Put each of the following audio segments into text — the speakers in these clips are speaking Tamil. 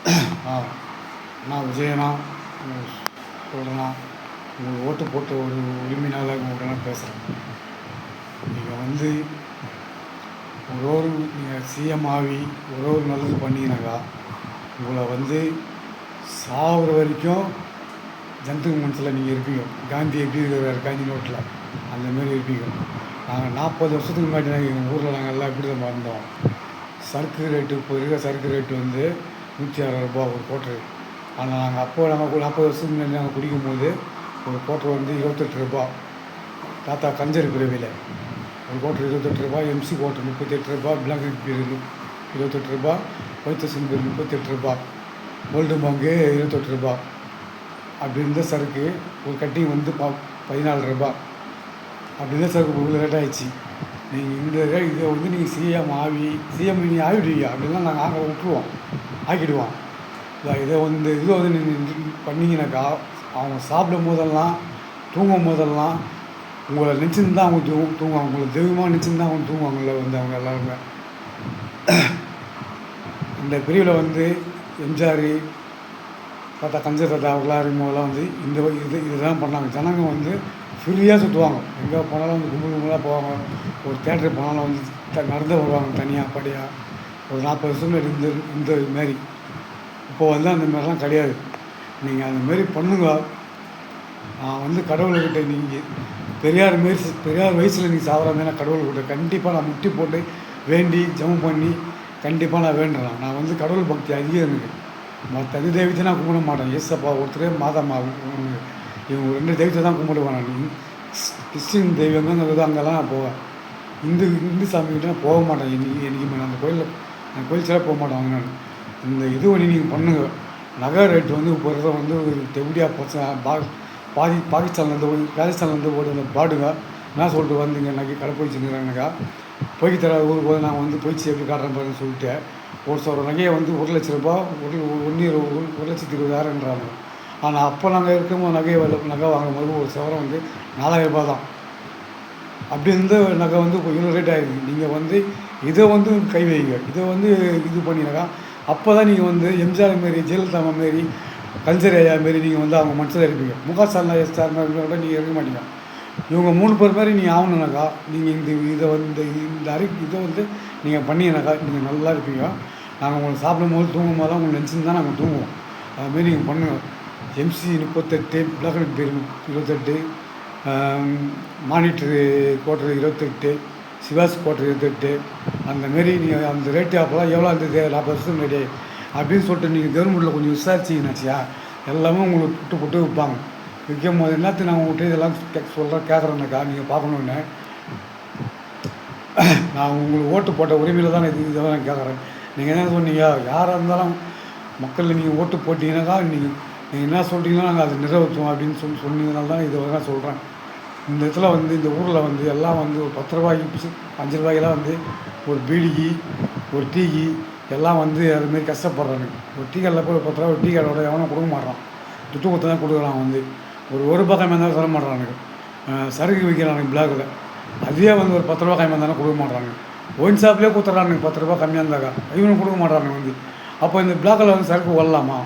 ஆ நான் விஜயனா சொல்கிறேன்னா உங்களுக்கு ஓட்டு போட்ட ஒரு உரிமையினால் உங்கள்கிட்ட நான் பேசுகிறேன். நீங்கள் வந்து நீங்கள் சிஎம் ஆகி ஒரு நல்லது பண்ணீங்கனாக்கா உங்களை வந்து சாகுற வரைக்கும் ஜனத்துக்கு மனசில் நீங்கள் இருப்பீங்க. காந்தி எப்படி இருக்கிறார் காந்தி நோட்டில் அந்தமாரி இருப்பீங்க. நாங்கள் 40 வருஷத்துக்கு முன்னாடி எங்கள் ஊரில் நாங்கள் எல்லாம் எப்படி தான் வந்தோம். சரக்கு ரேட்டு இப்போ இருக்கிற சரக்கு ரேட்டு வந்து 160 ரூபா ஒரு கோட்டரு. ஆனால் நாங்கள் 40 வருஷத்துக்கு முன்னாடி நாங்கள் குடிக்கும்போது ஒரு கோட்டர் வந்து 28 ரூபா. தாத்தா கஞ்சர் பிரிவில் ஒரு கோட்டர் 28 ரூபா, எம்சி கோட்டர் 38 ரூபா, பிளாக் பீர் 28 ரூபா, ஒயிட் பீர் 38 ரூபா, கோல்டு பாங்கு 28 ரூபா. அப்படி இருந்த சரக்கு ஒரு கட்டிங் வந்து 14 ரூபா. அப்படி இருந்த சரக்கு இவ்வளோ ரேட் ஆகிடுச்சு. நீங்கள் இந்த இதை வந்து நீங்கள் சிஎம் நீங்கள் ஆகிடுவீங்க. அப்படிலாம் நாங்கள் விட்டுருவோம், ஆக்கிடுவோம். இதை வந்து நீங்கள் பண்ணிங்கனாக்கா அவங்க சாப்பிடும் போதெல்லாம் தூங்கும் போதெல்லாம் உங்களை நினச்சின்னு தான் அவங்க தூங்குவாங்க. உங்களை தெய்வமாக நினச்சின்னு தான் அவங்க தூங்குவாங்கள்ல வந்து அவங்க எல்லாருமே. இந்த பிரிவில் வந்து எம்ஜிஆர் தாத்தா கஞ்சர் தாத்தா அவர்களாக இருக்கும்போதெல்லாம் வந்து இதுதான் பண்ணாங்க. ஜனங்க வந்து ஃப்ரீயாக சுற்றுவாங்க. எங்கே போனாலும் வந்து கும்பலாக போவாங்க. ஒரு தேட்டருக்கு போனாலும் வந்து நடந்து வருவாங்க தனியாக படியாக. ஒரு 40 வருஷம் இந்த மாரி. இப்போது வந்து அந்த மாதிரிலாம் கிடையாது. நீங்கள் அந்தமாரி பண்ணுங்க. நான் வந்து கடவுள்கிட்ட நீங்கள் பெரியார் வயசில் நீங்கள் சாப்பிட்றாங்கன்னா கடவுள்கிட்ட கண்டிப்பாக நான் முட்டி போட்டு வேண்டி ஜெபம் பண்ணி கண்டிப்பாக நான் வேண்டுறேன். நான் வந்து கடவுள் பக்தி அதிகம் எனக்கு. மற்ற தெய்வத்தை நான் கும்பிட மாட்டேன். ஏசப்பா ஒருத்தர் மாதம்மா இவங்க 2 தெய்வத்தை தான் கும்பிடுவேன். நான் கிறிஸ்டின் தெய்வங்கிறது அங்கெல்லாம் நான் போவேன். இந்து சாமிக்கிட்ட நான் போக மாட்டேன். என்றைக்குமே நான் அந்த கோயில் சில போக மாட்டேன். நான் இந்த இது ஒன்று நீங்கள் பண்ணுங்க. நகை ரேட்டு வந்து இப்போ வந்து ஒரு எப்படியா பாகிஸ்தான்லேருந்து ராஜஸ்தான்லேருந்து ஓடி அந்த பாடுங்க என்ன சொல்லிட்டு வந்தீங்க நகை கடை போயிடுச்சுங்கிறாங்கக்கா. போய்க்கு தர ஊருக்கு போது நான் வந்து போயிடுச்சு எப்படி காட்டுறேன் பாருன்னு சொல்லிட்டு ஒரு நகையை வந்து 1 லட்ச ரூபா 1,20,000ன்றாங்க. ஆனால் அப்போ நாங்கள் இருக்கும்போது நகை வாங்கும்போது ஒரு சவரம் வந்து 4,000 ரூபா தான். அப்படி இருந்த நகை வந்து இப்போ இவ்வளோ ரேட் ஆகிருக்கு. நீங்கள் வந்து இதை வந்து கை வைங்க. இதை வந்து இது பண்ணினாக்கா அப்போ தான் நீங்கள் வந்து எம்ஜிஆர் மாரி ஜெயலலிதா மாரி கல்ச்சர் ஐயா மாரி நீங்கள் வந்து அவங்க மனசில் இருப்பீங்க. முக ஸ்டாலின் மாதிரி கூட நீங்கள் இருக்க மாட்டீங்க. இவங்க 3 பேர் மாதிரி நீங்கள் ஆகணுனாக்கா நீங்கள் இதை வந்து நீங்கள் பண்ணீங்கனாக்கா நீங்கள் நல்லா இருப்பீங்க. நாங்கள் உங்களை சாப்பிடும்போது தூங்கும் போதெல்லாம் உங்களை நினச்சின்னு தான் நாங்கள் தூங்குவோம். அதுமாரி நீங்கள் பண்ணுங்கள். எம்சி 38, பிளாக் பீர் 28, மானிட்ரு கோட்டர் 28, சிவாஸ் கோட்டர் 28. அந்தமாரி நீங்கள் அந்த ரேட்டு அப்போலாம் எவ்வளோ இருந்தது 40 வருஷம் முன்னாடி அப்படின்னு சொல்லிட்டு நீங்கள் கவர்மெண்ட்டில் கொஞ்சம் விசாரிச்சிங்கன்னாச்சியா எல்லாமே உங்களுக்கு புட்டு விற்பாங்க. விற்கும் போது என்னத்துக்கு நான் உங்கள்கிட்ட இதெல்லாம் கேட்குறேன்னாக்கா நீங்கள் பார்க்கணுன்னு நான் உங்களுக்கு ஓட்டு போட்ட உரிமையில் தான் இதெல்லாம் நான் கேட்குறேன். நீங்கள் என்ன சொன்னீங்க யாராக இருந்தாலும் மக்கள் நீங்கள் ஓட்டு போட்டிங்கனாக்கா நீங்கள் என்ன சொல்கிறீங்களோ நாங்கள் அதை நிறைவேற்றுவோம் அப்படின்னு சொன்னீங்கனால தான் இதை நான் சொல்கிறேன். இந்த இடத்துல வந்து இந்த ஊரில் வந்து எல்லாம் வந்து ஒரு 10 ரூபாய்க்கு 5 ரூபாய்க்கெல்லாம் வந்து ஒரு பீடிக்கு ஒரு டீக்கு எல்லாம் வந்து அதுமாரி கஷ்டப்படுறாங்க. ஒரு டீ கடையில் போய் 10 ரூபா ஒரு டீ கடையோட எவனும் கொடுக்க மாட்டான். துட்டு கொடுத்து தான் கொடுக்குறான். வந்து ஒரு ரூபாய் காய்மா இருந்தாலும் சொல்ல மாட்றானுங்க. சரக்கு விற்கிறானுங்க பிளாக்கில். அதே வந்து ஒரு 10 ரூபா காய்மா இருந்தாலும் கொடுக்க மாட்றாங்க. ஒயின் ஷாப்லேயே கொடுத்துட்றானுங்க 10 ரூபா கம்மியாக இருந்தாக்கா இவனும் கொடுக்க மாட்றானுங்க வந்து. அப்போ இந்த பிளாக்கில் வந்து சரக்கு வரலாமா?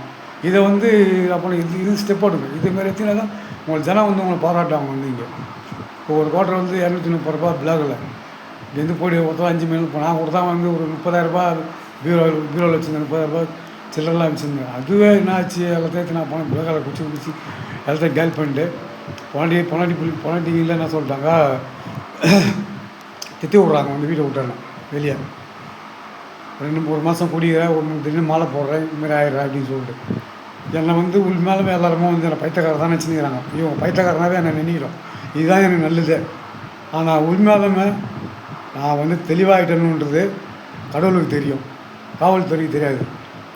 இதை வந்து அப்போ இது ஸ்டெப் எடுங்க. இதேமாரி எடுத்திங்கன்னா தான் உங்களுக்கு ஜனம் வந்து உங்களை பாராட்டுவாங்க. வந்து இங்கே இப்போ ஒரு கோட்டர் வந்து 230 ரூபா பிளாக்கில் இங்கேருந்து போய் ஒருத்தர் 5 மீன் இப்போ நான் கொடுத்தா வந்து ஒரு 30,000 ரூபா பீரோவில் வச்சுருந்தேன். 30,000 ரூபா சில்லரெலாம் வச்சுருந்தேன். அதுவே என்ன ஆச்சு எல்லாத்தையும் நான் போனேன் பிளாக்கில் குச்சி எல்லாத்தையும் கேல் பண்ணிட்டு பொனாட்டி இல்லை என்ன சொல்லிட்டாங்க திட்டி விட்றாங்க. வந்து வீட்டை விட்டாங்க வெளியே 1 மாதம் குடிக்கிறேன் திடீர்னு மாலை போடுறேன் இதுமாரி ஆயிடுறேன் அப்படின்னு சொல்லிட்டு என்னை வந்து உண்மையாலுமே எல்லாருமே வந்து என்னை பைத்தியக்காரர் தான் நினச்சிக்கிறாங்க. இவங்க பைத்தியக்காரனாகவே என்னை நினைக்கிறோம். இதுதான் எனக்கு நல்லது. ஆனால் உண்மையாலுமே நான் வந்து தெளிவாகிட்டேன்னுன்றது கடவுளுக்கு தெரியும், காவல்துறைக்கு தெரியாது.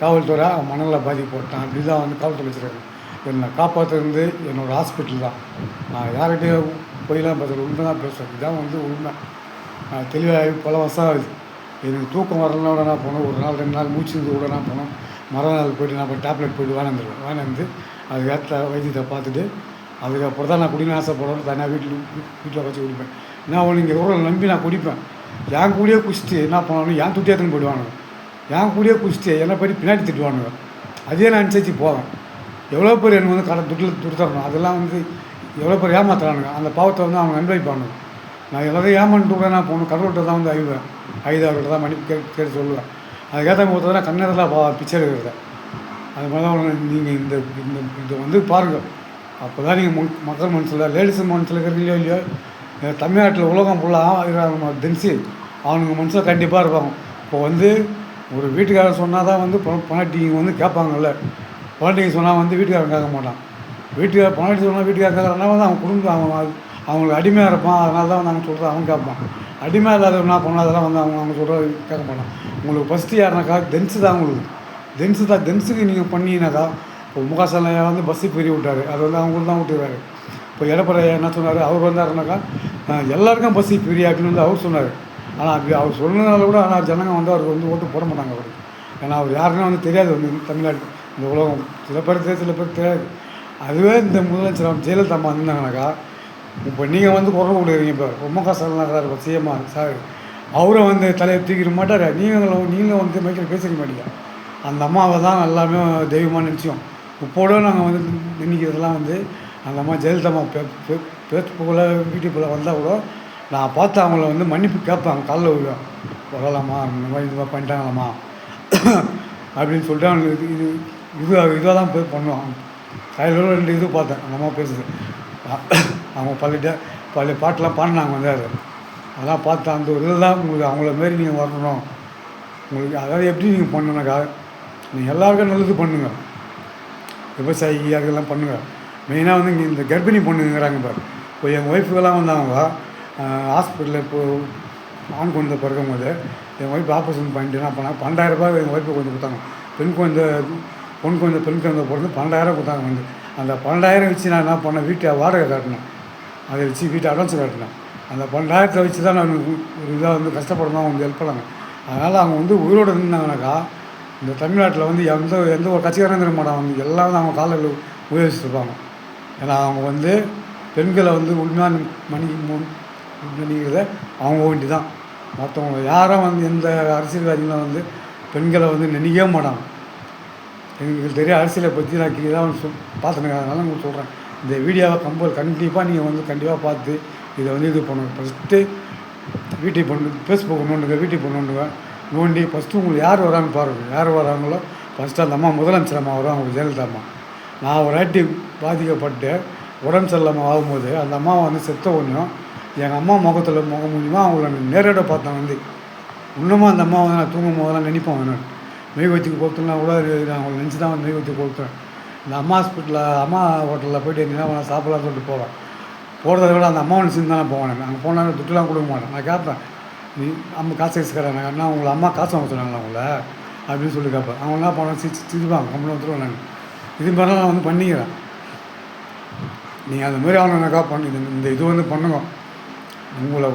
காவல்துறை மனநல பாதிப்பு போட்டான் அப்படி தான் வந்து காவல்துறை வச்சுருக்காங்க. என்னை காப்பாற்றுறது என்னோடய ஹாஸ்பிட்டல் தான். நான் யார்கிட்டையும் போயெல்லாம் பேசுகிறேன், உண்மை தான் பேசுகிறேன். இதுதான் வந்து உண்மை. நான் தெளிவாகி பல வருஷம் ஆகுது. எனக்கு தூக்கம் வரலன்னா கூட நான் போனோம். ஒரு நாள் 2 நாள் மூச்சு கூட நான் போனோம். மறுநாள் போய்ட்டு நான் டேப்லெட் போய்ட்டு வாங்கிட்டு அதுக்கேற்ற வைத்தியத்தை பார்த்துட்டு அதுக்கப்புறம் தான் நான் குடிக்கணும்னு ஆசைப்படுறேன். தனியாக வீட்டில் வச்சு குடிப்பேன். நான் இங்கே ஊரில் நம்பி நான் குடிப்பேன். என் கூடயே குடிச்சிட்டு என்ன பண்ணாலும் என் துட்டியாத்துன்னு போயிடுவானுங்க. என் கூடயே குடிச்சிட்டு என்னை பற்றி பின்னாடி திட்டுவானுங்க. அதே நான் அனுசரித்து போவேன். எவ்வளோ பேர் எனக்கு வந்து துட்டு தரணும், அதெல்லாம் வந்து எவ்வளோ பேர் ஏமாத்துறானுங்க. அந்த பாவத்தை வந்து அவங்க அனுபவிப்பானுங்க. நான் எல்லாத்தையும் ஏமாந்துட்டு கூட நான் போகணும், கடவுள்கிட்ட தான் வந்து ஐதாவர்கிட்ட தான் மன்னிப்பு கேட்டு சொல்லுவேன். அதுக்கேற்ற ஒருத்தர் தான் கண்ணதில் பிச்சை எடுக்கிறத. அது மாதிரி தான் நீங்கள் இந்த இந்த இதை வந்து பாருங்கள். அப்போ தான் நீங்கள் மக்கள் மனசில் லேடிஸ் மனசில் இருக்கிறீங்களோ இல்லையோ, தமிழ்நாட்டில் உலகம் ஃபுல்லாக தென்சி அவனுங்க மனசில் கண்டிப்பாக இருப்பாங்க. இப்போ வந்து ஒரு வீட்டுக்காரர் சொன்னால் தான் வந்து பொண்டாட்டிங்க வந்து கேட்பாங்கல்ல. பொண்டாட்டிங்க சொன்னால் வந்து வீட்டுக்காரன் கேட்க மாட்டான். பொண்டாட்டி சொன்னால் வீட்டுக்காரன் கேட்குறாங்கன்னா வந்து அவன் குடும்பம் அவங்களுக்கு அடிமையாக இருப்பான். அதனால தான் வந்து அவங்க சொல்கிறத அவன் கேட்பான். அடிமையாக இல்லாதவனா பொண்ணாதெல்லாம் வந்து அவங்க சொல்கிறத கேட்க மாட்டான். உங்களுக்கு ஃபஸ்ட்டு யாருனாக்கா டென்ஸு தான். உங்களுக்கு டென்ஸுக்கு நீங்கள் பண்ணீங்கன்னாக்கா, இப்போ முகாசலையா வந்து பஸ்ஸு பிரி விட்டார். அது வந்து அவங்களுக்கு தான் விட்டுருவாரு. இப்போ எடப்பாடி என்ன சொன்னார், அவர் வந்தாருனாக்கா எல்லாருக்கும் பஸ்ஸு ஃப்ரீ ஆக்கணும்னு வந்து அவர் சொன்னார். ஆனால் அப்படி அவர் சொன்னதுனால கூட ஆனால் ஜனங்க வந்து அவருக்கு வந்து ஓட்டு போட மாட்டாங்க அவருக்கு. ஏன்னா அவர் யாருன்னா வந்து தெரியாது வந்து தமிழ்நாட்டு இந்த உலகம். சில பேர் தெரியாது. அதுவே இந்த முதலமைச்சர் ஜெயலலிதா அம்மா இருந்தாங்கனாக்கா, இப்போ நீங்கள் வந்து குரல் கொடுக்குறீங்க. இப்போ முகஸ்டாலின் சிஎம்மா சார் அவரை வந்து தலையை தூக்கிட மாட்டார். நீங்களும் வந்து மைக்கில் பேசிக்க மாட்டீங்க. அந்த அம்மாவை தான் எல்லாமே தெய்வமாக நினச்சோம். இப்போட நாங்கள் வந்து நினைக்கிறதெல்லாம் வந்து அந்த அம்மா ஜெயலலிதா அம்மா பேஸ்புக்கில் யூடியூப்பில் வந்தால் கூட நான் பார்த்து அவங்கள வந்து மன்னிப்பு கேட்பேன். காலைல விடுவேன், வரலாமா இந்த மாதிரி இதுவாக பண்ணிட்டாங்களாம்மா அப்படின்னு சொல்லிட்டு அவங்களுக்கு இதாக தான் போய் பண்ணுவான். காலையில் 2 இது பார்த்தேன். அந்த அம்மா பேசுது. அவங்க பழைய பாட்டெலாம் பாடினாங்க வந்து அதெல்லாம் பார்த்து அந்த ஒரு இதில் தான் உங்களுக்கு அவங்கள மாரி நீங்கள் வரணும். உங்களுக்கு அதாவது எப்படி நீங்கள் பண்ணணுனாக்கா, நீங்கள் எல்லாருக்கும் நல்லது பண்ணுங்கள். விவசாயி அதெல்லாம் பண்ணுங்கள். மெயினாக வந்து இங்கே இந்த கர்ப்பிணி பொண்ணுங்கிறாங்க பாரு. இப்போ எங்கள் ஒய்ஃபுக்கெல்லாம் வந்து அவங்க ஹாஸ்பிட்டலில் இப்போது ஆண் குழந்தை பிறக்கும் போது எங்கள் ஒய்ஃப் ஆப்ரேஷன் பண்ணிட்டு என்ன பண்ணாங்க, 12,000 ரூபாய் எங்கள் ஒய்ஃபை கொஞ்சம் கொடுத்தாங்க. பெண் குழந்தை பிறந்து 12,000 கொடுத்தாங்க. வந்து அந்த 12,000 வச்சு நான் என்ன பண்ணேன், வீட்டை வாடகை காட்டினேன். அதை வச்சு வீட்டை அட்வான்ஸ் காட்டினேன். அந்த 12,000 வச்சு தான் நான் ஒரு இதாக வந்து கஷ்டப்படணும் அவங்க ஹெல்ப் பண்ணாங்க. அதனால் அவங்க வந்து உயிரோடு இருந்தாங்கனாக்கா இந்த தமிழ்நாட்டில் வந்து எந்த ஒரு கட்சிக்காரன் இருக்க மாட்டாங்க. வந்து எல்லாம் அவங்க காலையில் உபயோகிச்சுருப்பாங்க. ஏன்னா அவங்க வந்து பெண்களை வந்து உண்மையான நினைக்கிறத அவங்க வேண்டி தான். மற்றவங்க யாரும் வந்து எந்த அரசியல்வாதிகளும் வந்து பெண்களை வந்து நினைக்கவே மாட்டாங்க. எங்களுக்கு தெரிய அரசியலை பற்றி நான் தான் பார்த்துருக்கேன். அதனால உங்களுக்கு சொல்கிறேன், இந்த வீடியோவை கண்டிப்பாக நீங்கள் வந்து கண்டிப்பாக பார்த்து இதை வந்து இது பண்ணுங்க. ஃபஸ்ட்டு வீட்டுக்கு ஃபேஸ்புக் நோண்டுங்க, வீட்டுக்கு நோண்டுங்க. நோண்டி ஃபஸ்ட்டு உங்களுக்கு யார் வராங்கன்னு பாருங்கள். யார் வராங்களோ ஃபஸ்ட்டு அந்த அம்மா முதலமைச்சர் அம்மா வரும், அவங்க ஜெயலலிதா அம்மா. நான் ஒரு வாட்டி பாதிக்கப்பட்டு உடம்பு சரியில்லாமல் ஆகும்போது அந்த அம்மாவை வந்து செத்த ஒன்றும் எங்கள் அம்மா முகம் மூலியமாக அவங்கள நேரடியாக பார்த்தேன். வந்து இன்னமும் அந்த அம்மா வந்து நான் தூங்கும் போதெல்லாம் நினைப்பேன். நான் மெய்வத்திக்கு கொடுத்தேன்னா கூட நான் அவங்களை நினச்சி தான் வந்து மெய்வத்தி கொடுத்தேன். இந்த அம்மா ஹோட்டலில் போய்ட்டு இருந்தீங்கன்னா நான் சாப்பிடலான்னு சொல்லிட்டு போவேன். போகிறத விட அந்த அம்மாவை நினச்சி தானே போவேன். அங்கே போனால் துட்டுலாம் கொடுக்க மாட்டேன். நான் கேட்பேன், நீ அம்மா காசு வச்சுக்கிறேன் அண்ணா, உங்களை அம்மா காசு வாங்க சொன்னாங்களா உங்களை அப்படின்னு சொல்லி கேட்பேன். அவங்க என்ன பண்ண சிரிப்பாங்க, கம்பெனி வந்துடுவேன். நான் இது மாதிரிலாம் நான் வந்து பண்ணிக்கிறேன். நீங்கள் அந்த மாதிரி ஆகணுன்னாக்கா இந்த இது வந்து பண்ணுங்க. உங்களை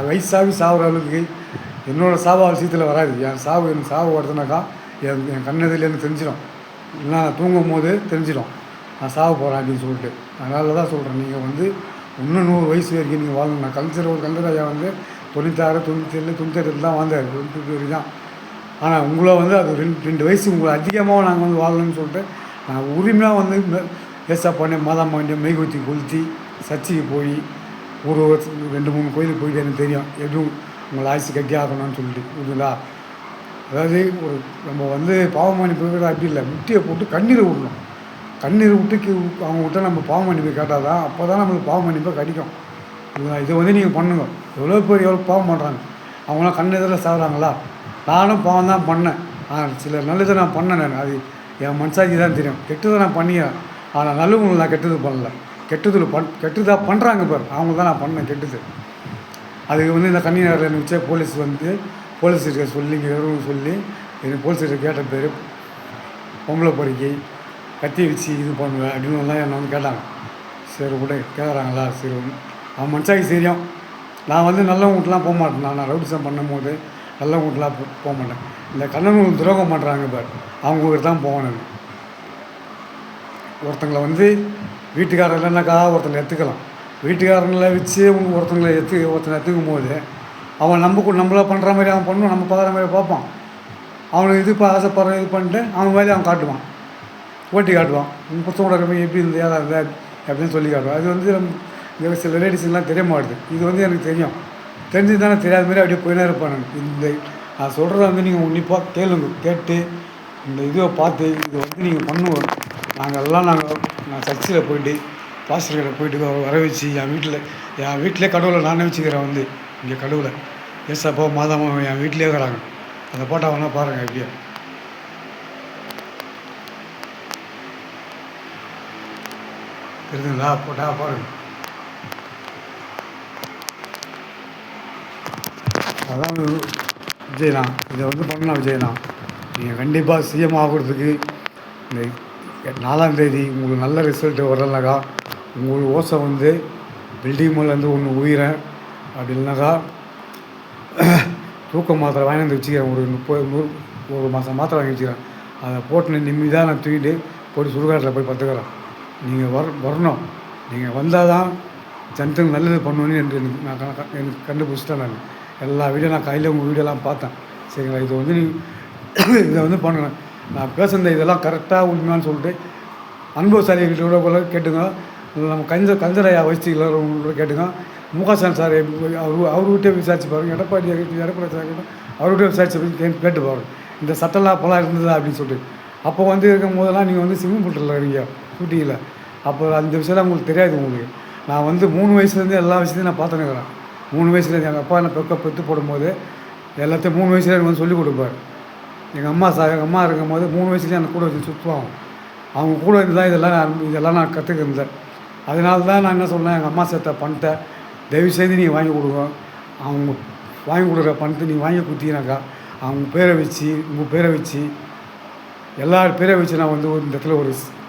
வயசாகி சாகுற அளவுக்கு என்னோடய சாவு விஷயத்தில் வராது. என் சாவு வருதுனாக்கா என் கண்ணதில் எனக்கு தெரிஞ்சிடும். இல்லைனா நான் தூங்கும் போது தெரிஞ்சிடும் நான் சாவு போகிறேன் அப்படின்னு சொல்லிட்டு. அதனால தான் சொல்கிறேன், நீங்கள் வந்து இன்னும் 100 வயசு வரைக்கும் நீங்கள் வாழணும். நான் கலைஞர் ஐயா வந்து 96, 97, 98 தான் வாழ்ந்தார், 22 வரைக்கும் தான். ஆனால் உங்களை வந்து அது 2 வயசு உங்களை அதிகமாக நாங்கள் வந்து வாழணும்னு சொல்லிட்டு நான் உரிமையாக வந்து ஏசா பண்ணி மாதம் பண்ணி மெய்குத்தி கொளுத்தி சர்ச்சைக்கு போய் ஒரு 2-3 கோயிலுக்கு போயிட்டு எனக்கு தெரியும் எதுவும் உங்களை ஆயுசு கட்டி ஆகணும்னு சொல்லிட்டு. புரியுதுங்களா? அதாவது ஒரு நம்ம வந்து பாவமன்னிப்பு அப்படி இல்லை, முட்டியை போட்டு கண்ணீரை விடணும். கண்ணீர் விட்டு அவங்ககிட்ட நம்ம பாவமன்னிப்பு கேட்டால் தான் அப்போ தான் நம்மளுக்கு பாவமன்னிப்பை கிடைக்கும். இதை வந்து நீங்கள் பண்ணுங்க. எவ்வளோ பேர் எவ்வளோ பாவம் பண்ணுறாங்க, அவங்களாம் கண்ணெதில் சாகுறாங்களா? நானும் பாவம் தான் பண்ணேன். ஆனால் சில நல்லதை நான் பண்ணேன். நான் அது என் மனசாட்சி தான் தெரியும். கெட்டதை நான் பண்ணிக்கிறேன். ஆனால் நல்லவங்களுக்கு நான் கெட்டது பண்ணல. கெட்டதாக பண்ணுறாங்க பாரு, அவங்க தான் நான் பண்ணேன் கெட்டது. அதுக்கு வந்து இந்த கன்னியாரில் எனக்கு வச்ச போலீஸ்கிட்ட சொல்லி இங்கே சொல்லி எனக்கு போலீஸ்கிட்ட கேட்ட பேர் பொம்பளை பொறுக்கி கத்தி வச்சு இது பண்ணுவேன் அப்படின்னு தான் என்னை வந்து கேட்டாங்க. சரி கூட கேட்குறாங்களா? சரி, அவன் மனசாகி தெரியும். நான் வந்து நல்லவங்க வீட்டுலாம் போக மாட்டேன். நான் ரவுடிசம் பண்ணும்போது நல்லவங்க வீட்டுலாம் போக மாட்டேன். இந்த கண்ணனுக்கு துரோகம் பண்ணுறாங்க பாரு, அவங்க ஊருக்கு தான் போவேன். ஒருத்தங்களை வந்து வீட்டுக்காரர் இல்லைன்னாக்கா ஒருத்தங்களை எடுத்துக்கலாம். வீட்டுக்காரங்களை வச்சு ஒருத்தனை எடுத்துக்கும் போது அவன் நம்மளை பண்ணுற மாதிரி அவன் பண்ணுவோம், நம்ம பார்க்குற மாதிரி பார்ப்பான். அவனுக்கு இது ஆசைப்படுறேன் இது பண்ணிட்டு அவன் வேலையை அவன் காட்டுவான், ஓட்டி காட்டுவான். உங்கள் பசங்களோட ரம்மி எப்படி இருந்தது ஏதா இருந்தா அப்படின்னு சொல்லி காட்டுவான். அது வந்து இந்த சில லேடிஸுங்கெலாம் தெரிய மாட்டுது. இது வந்து எனக்கு தெரியும், தெரிஞ்சு தானே தெரியாத மாதிரி அப்படியே போயினே இருப்பான். நான் சொல்கிறத வந்து நீங்கள் உன்னிப்பாக கேளுங்க, கேட்டு இந்த இதுவை பார்த்து இது வந்து நீங்கள் பண்ணுவோம். நான் சர்ச்சில் போயிட்டு பாஸ்டர்கிட்ட போயிட்டு வர வச்சு என் வீட்டிலே கடவுளை நானே வச்சுக்கிறேன். வந்து இங்கே கடவுளை ஏசப்பா மாதாமா என் வீட்டிலே இருக்கிறாங்க. அந்த போட்டோ வேணால் பாருங்கள் எப்படியா தெரியுதுங்களா? போட்டா பாருங்கள். அதான் விஜயண்ணா, இதை வந்து பண்ணலாம் விஜயண்ணா. நீங்கள் கண்டிப்பாக சிஎம் ஆகிறதுக்கு இந்த 4ஆம் தேதி உங்களுக்கு நல்ல ரிசல்ட்டு வரலனாக்கா உங்களுக்கு ஓசை வந்து பில்டிங் மேலேருந்து ஒன்று உயிரேன். அப்படி இல்லைனாக்கா தூக்க மாத்திரை வாங்கி வந்து வச்சுக்கிறேன். ஒரு மாதம் மாத்திரை வாங்கி வச்சுக்கிறேன். அதை போட்டு நிம்மதியாக நான் தூக்கிட்டு போட்டு சுடுகாட்டில் போய் பார்த்துக்கிறேன். நீங்கள் வரணும். நீங்கள் வந்தால் தான் ஜனத்துக்கு நல்லது பண்ணுவேன்னு எனக்கு கண்டுபிடிச்சிட்டேன். நான் எல்லா வீடியோ நான் கையில் உங்கள் வீடியோலாம் பார்த்தேன். சரிங்களா? இது வந்து இதை வந்து பண்ணுவேன். நான் பேசுகிற இதெல்லாம் கரெக்டாக உண்மையான்னு சொல்லிட்டு அனுபவசாலிகிட்ட கூட கேட்டுங்க. நம்ம கஞ்சரையா வச்சுக்கலாம் கேட்டுங்க. முகசாமி சார் அவர்கிட்டே விசாரிச்சு பாருங்கள். எடப்பாடி சார் அவர்கிட்ட விசாரிச்சு கேட்டு பாருங்கள். இந்த சட்டம்லாம் அப்போலாம் இருந்ததா அப்படின்னு சொல்லிட்டு. அப்போ வந்து இருக்கும் போதெல்லாம் நீங்கள் வந்து ஸ்விம்மிங் பூலில் இருக்கீங்க ஷூட்டிங்கில். அப்போ அந்த விஷயம்லாம் உங்களுக்கு தெரியாது. உங்களுக்கு நான் வந்து 3 வயசுலேருந்து எல்லா விஷயத்தையும் நான் பார்த்துன்னுக்கிறேன். 3 வயசுலேருந்து எங்கள் அப்பா என்ன பெற்று போடும்போது எல்லாத்தையும் 3 வயசுலேயே எனக்கு வந்து சொல்லிக் கொடுப்பார். எங்கள் அம்மா இருக்கும்போது 3 வயசுலேயே எனக்கு கூட வச்சு சுற்றுவாங்க. அவங்க கூட இருந்து தான் இதெல்லாம் நான் கற்றுக்கிருந்தேன். அதனால தான் நான் என்ன சொன்னேன், எங்கள் அம்மா சேர்த்த பணத்தை தயவுசெய்து நீங்கள் வாங்கி கொடுங்க. அவங்க வாங்கி கொடுக்குற பணத்தை நீங்கள் வாங்கி கொடுத்தீங்கனாக்கா அவங்க பேரை வச்சு உங்கள் பேரை வச்சு எல்லார் பேரை வச்சு நான் வந்து இந்த இடத்துல ஒரு